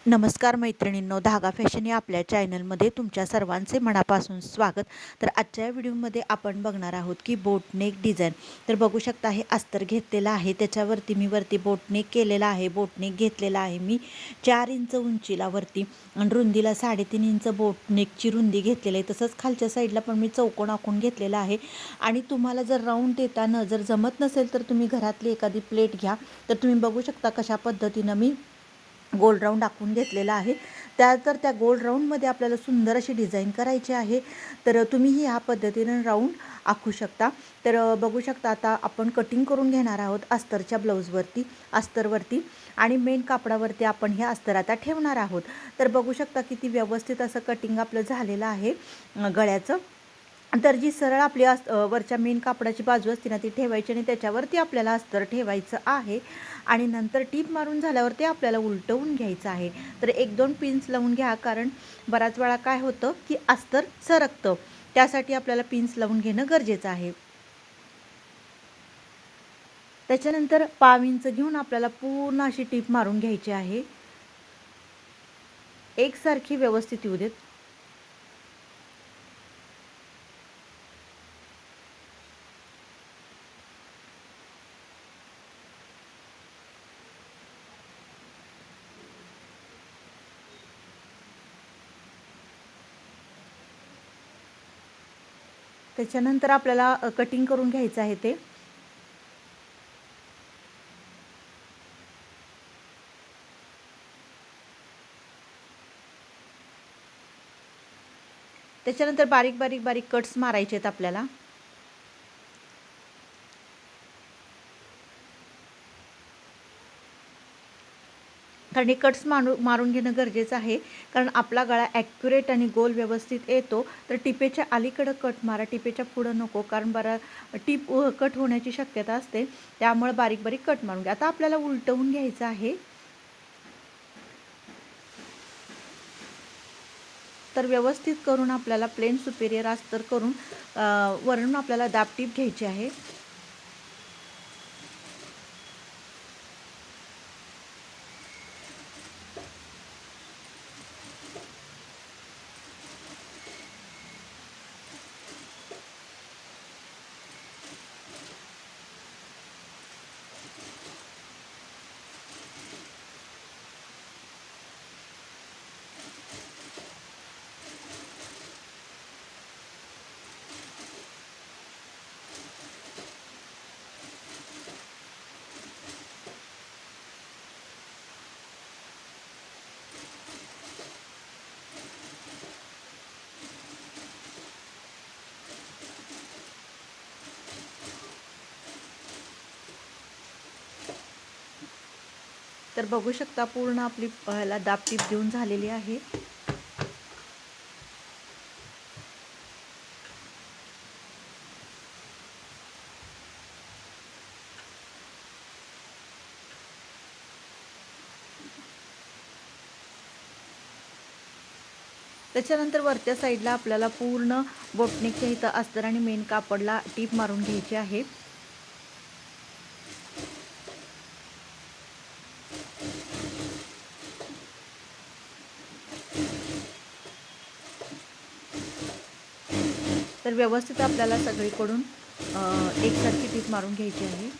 नमस्कार मैत्रिणींनो, धागा फॅशन या आपल्या चॅनलमध्ये तुमच्या सर्वांचे मनापासून स्वागत. तर आजच्या व्हिडिओमध्ये आपण बघणार आहोत की बोटनेक डिझाईन. तर बघू शकता हे अस्तर घेतलेलं आहे, त्याच्यावरती मी वरती बोटनेक केलेला आहे. बोटनेक घेतलेला आहे मी 4 इंच उंचीला वरती आणि रुंदीला 3.5 इंच बोटनेकची रुंदी घेतलेली आहे. तसंच खालच्या साईडला पण मी चौकोन आखून घेतलेला आहे. आणि तुम्हाला जर राऊंड देताना जर जमत नसेल तर तुम्ही घरातली एखादी प्लेट घ्या. तर तुम्ही बघू शकता कशा पद्धतीनं मी गोल राऊंड आखून घेतलेला आहे. त्या गोल राऊंडमध्ये आपल्याला सुंदर अशी डिझाईन करायची आहे. तर तुम्हीही ह्या पद्धतीने राऊंड आखू शकता. तर बघू शकता आता आपण कटिंग करून घेणार आहोत अस्तरच्या ब्लाऊजवरती, अस्तरवरती आणि मेन कापडावरती आपण हे अस्तर आता ठेवणार आहोत. तर बघू शकता किती व्यवस्थित असं कटिंग आपलं झालेलं आहे गळ्याचं. तर जी सरळ आपली वरच्या मेन कापडाची बाजू असते ना ती ठेवायची आणि त्याच्यावरती आपल्याला अस्तर ठेवायचं आहे. आणि नंतर टीप मारून झाल्यावर ते आपल्याला उलटवून घ्यायचं आहे. तर 1-2 पिन्स लावून घ्या, कारण बराच वेळा काय होतं की अस्तर सरकतं, त्यासाठी आपल्याला पिन्स लावून घेणं गरजेचं आहे. त्याच्यानंतर 1/2 इंच घेऊन आपल्याला पूर्ण अशी टीप मारून घ्यायची आहे. एकसारखी व्यवस्थित येऊ देत. त्याच्यानंतर आपल्याला कटिंग करून घ्यायचं आहे ते. त्याच्यानंतर बारीक बारीक बारीक कट्स मारायचे आहेत आपल्याला. कारण हे कट्स मारून घेणं गरजेचं आहे, कारण आपला गळा ॲक्युरेट आणि गोल व्यवस्थित येतो. तर टिपेच्या अलीकडं कट मारा, टिपेच्या पुढं नको, कारण टीप कट होण्याची शक्यता असते. त्यामुळे बारीक बारीक कट मारून घ्या. आता आपल्याला उलटवून घ्यायचं आहे. तर व्यवस्थित करून आपल्याला प्लेन सुपेरियर अस्तर करून वरून आपल्याला दाब टीप घ्यायची आहे. तर बघू शकता पूर्ण आपली ह्याला दाब टीप देऊन झालेली आहे. त्याच्यानंतर वरच्या साईडला आपल्याला पूर्ण बोटनेकच्या इथं अस्तर आणि मेन कापडला टीप मारून घ्यायची आहे. तर व्यवस्थित आपल्याला सगळीकडून एकसारखी टीप मारून घ्यायची आहे.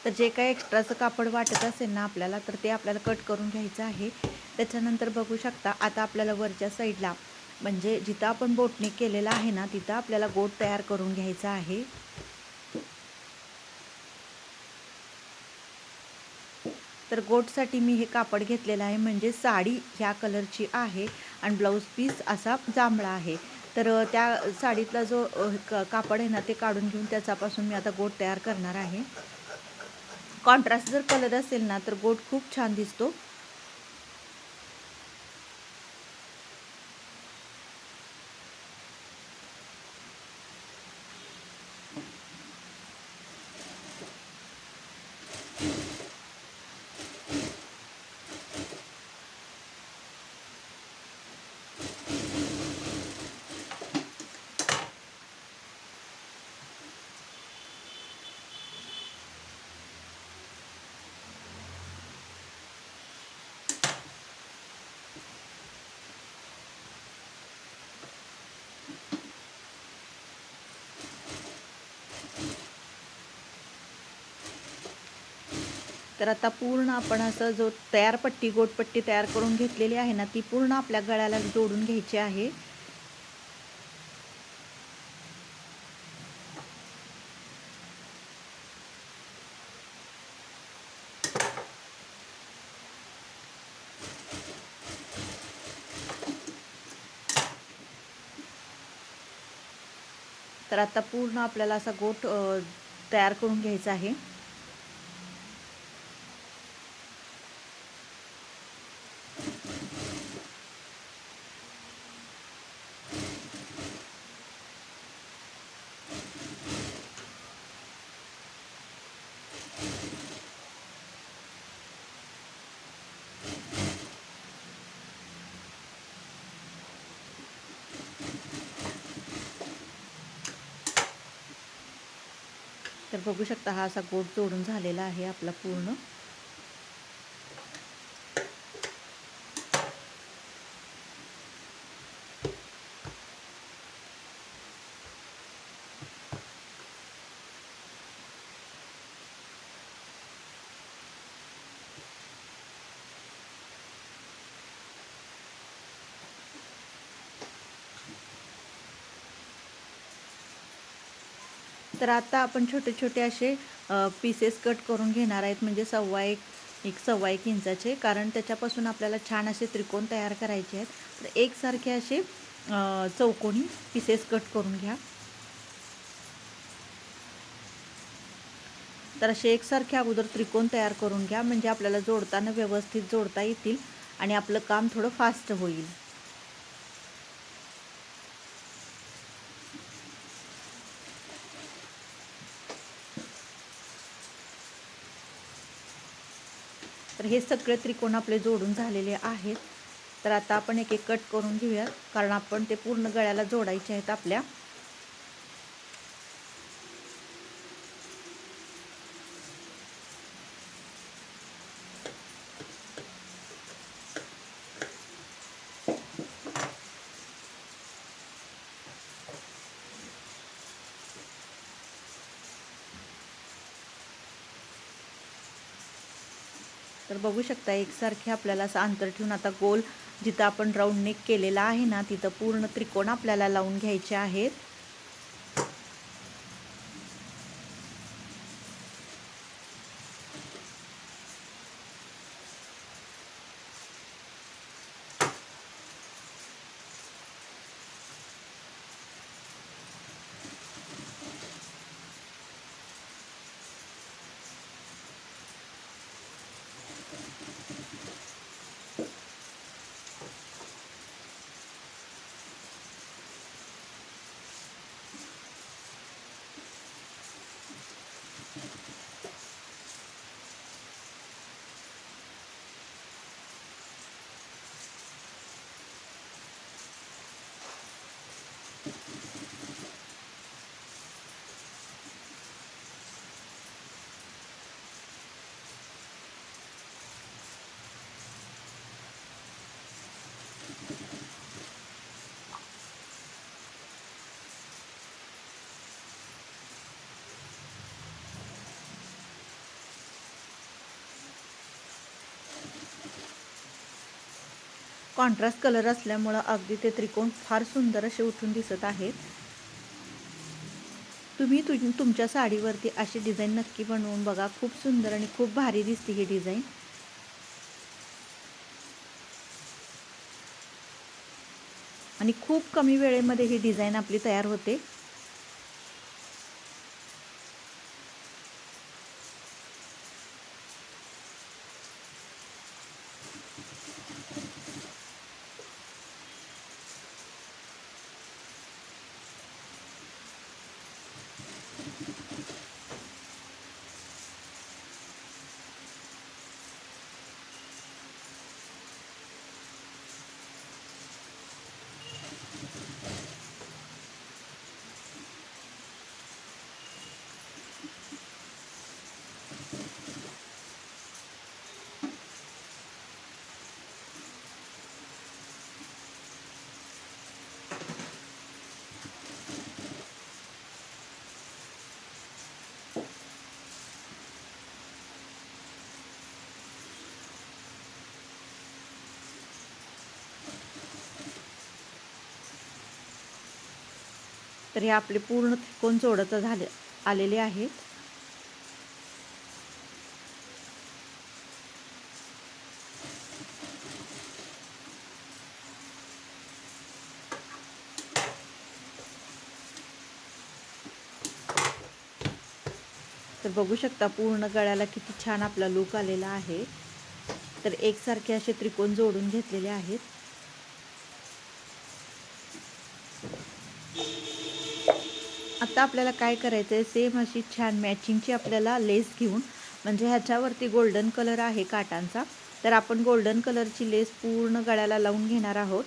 तर जे काही एक्स्ट्राचं कापड वाटत असेल ना आपल्याला, तर ते आपल्याला कट करून घ्यायचं आहे. त्याच्यानंतर बघू शकता आता आपल्याला वरच्या साईडला म्हणजे जिथं आपण बोटनेक केलेला आहे ना तिथं आपल्याला गोट तयार करून घ्यायचा आहे. तर गोटसाठी मी हे कापड घेतलेलं आहे, म्हणजे साडी ह्या कलरची आहे आणि ब्लाऊज पीस असा जांभळा आहे. तर त्या साडीतला जो कापड आहे ना ते काढून घेऊन त्याच्यापासून मी आता गोट तयार करणार आहे. कॉन्ट्रास्ट जर कलर असेल ना तर गोट खूप छान दिसतो. तर आता पूर्ण आपण असं जो तयार पट्टी गोटपट्टी तयार करून घेतलेली आहे ना ती पूर्ण आपल्या गळ्याला जोडून घ्यायची आहे. तर आता पूर्ण आपल्याला असा गोट तयार करून घ्यायचा आहे. तर बघू शकता हा असा गोट जोडून झालेला आहे आपला पूर्ण. तर आता आपण छोटे छोटे असे पीसेस कट करून घेणार आहेत, म्हणजे सव्वा एक इंचाचे, कारण त्याच्यापासून आपल्याला छान असे त्रिकोण तयार करायचे आहेत. तर एकसारखे असे चौकोनी पीसेस कट करून घ्या. तर असे एकसारखे अगोदर त्रिकोण तयार करून घ्या, म्हणजे आपल्याला जोडताना व्यवस्थित जोडता येतील आणि आपलं काम थोडं फास्ट होईल. तर हे सगळे त्रिकोण आपले जोडून झालेले आहेत. तर आता आपण एक एक कट करून घेऊयात, कारण आपण ते पूर्ण गळ्याला जोडायचे आहेत आपल्या. तर बघू शकता एकसारखे आपल्याला असं अंतर ठेवून आता गोल जिथं आपण राऊंड नेक केलेला आहे ना तिथं पूर्ण त्रिकोण आपल्याला लावून घ्यायचे आहेत. कॉन्ट्रास्ट कलर असल्यामुळं अगदी ते त्रिकोण फार सुंदर असे उठून दिसत आहेत. तुम्ही तुमच्या साडीवरती अशी डिझाईन नक्की बनवून बघा, खूप सुंदर आणि खूप भारी दिसते ही डिझाईन. आणि खूप कमी वेळेमध्ये ही डिझाईन आपली तयार होते. तर हे आपले पूर्ण त्रिकोण जोडत आलेले आहेत. तर बघू शकता पूर्ण गळ्याला किती छान आपला लुक आलेला आहे. तर एकसारखे असे त्रिकोण जोडून घेतलेले आहेत. आता आपल्याला काय करायचं आहे, सेम अशी छान मॅचिंगची आपल्याला लेस घेऊन, म्हणजे ह्याच्यावरती गोल्डन कलर आहे काटांचा, तर आपण गोल्डन कलरची लेस पूर्ण गळ्याला लावून घेणार आहोत.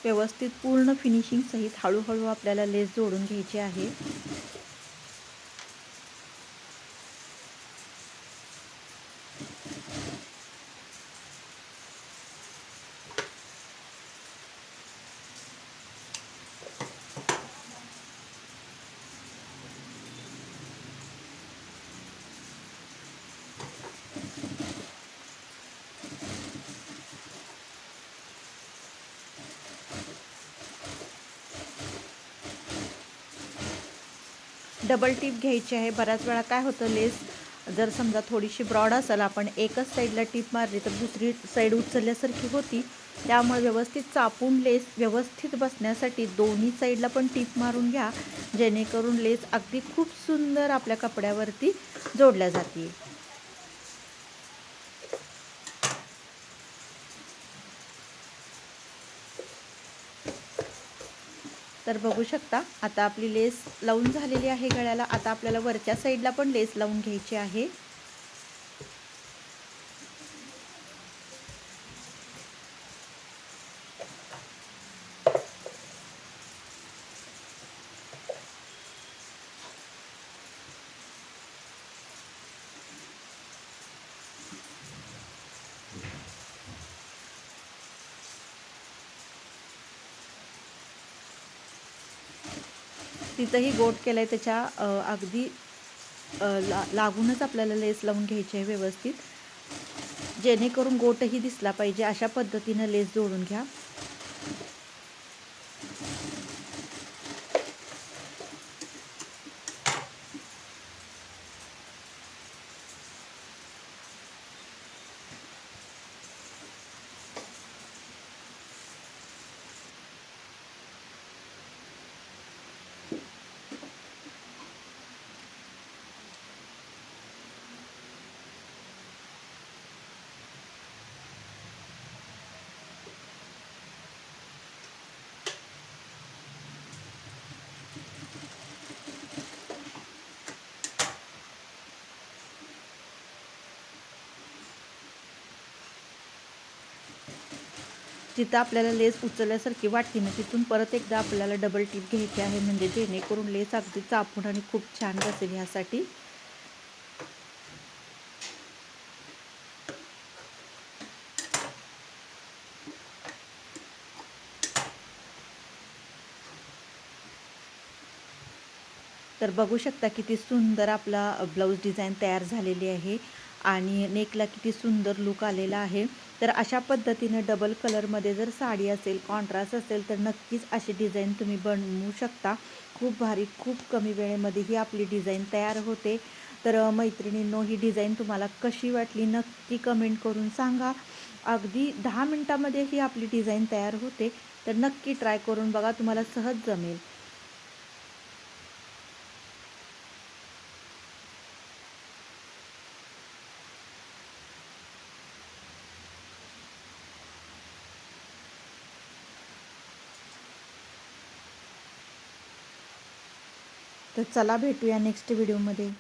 व्यवस्थित पूर्ण फिनिशिंग सहित हळूहळू आपल्याला लेस जोडून घ्यायची आहे. डबल टिप घ्यायची आहे. बऱ्याच वेळा काय होतं, लेस जर समजा थोडीशी ब्रॉड असेल, आपण एकच साईडला टिप मारली तर दुसरी साईड उचलल्यासारखी होती. त्यामुळे व्यवस्थित चापून लेस व्यवस्थित बसण्यासाठी दोन्ही साईडला पण टिप मारून घ्या, जेणेकरून लेस अगदी खूप सुंदर आपल्या कपड्यावरती जोडल्या जाते. तर बघू शकता आता आपली लेस लावून झालेली आहे गळ्याला. आता आपल्याला वरच्या साईडला पण लेस लावून घ्यायची आहे. तिथंही गोट केलं आहे, त्याच्या अगदी लागूनच आपल्याला लेस लावून घ्यायची आहे व्यवस्थित, जेणेकरून गोटही दिसला पाहिजे. अशा पद्धतीनं लेस जोडून घ्या. जिथं आपल्याला लेस उचलल्यासारखी वाटते ना तिथून परत एकदा आपल्याला डबल टिप घ्यायची आहे, म्हणजे जेणेकरून लेस अगदी चापून आणि खूप छान बसेल ह्यासाठी. तर बघू शकता किती सुंदर आपला ब्लाऊज डिझाईन तयार झालेली आहे आणि नेकला किती सुंदर लुक आलेला आहे. तर अशा पद्धतीने डबल कलरमध्ये जर साडी असेल, कॉन्ट्रास्ट असेल, तर नक्कीच अशी डिझाईन तुम्ही बनवू शकता. खूप भारी, खूप कमी वेळेमध्ये ही आपली डिझाईन तयार होते. तर मैत्रिणींनो, ही डिझाईन तुम्हाला कशी वाटली नक्की कमेंट करून सांगा. अगदी 10 मिनटामध्ये ही आपली डिझाईन तयार होते. तर नक्की ट्राय करून बघा, तुम्हाला सहज जमेल. तर चला भेटूया नेक्स्ट व्हिडिओमध्ये.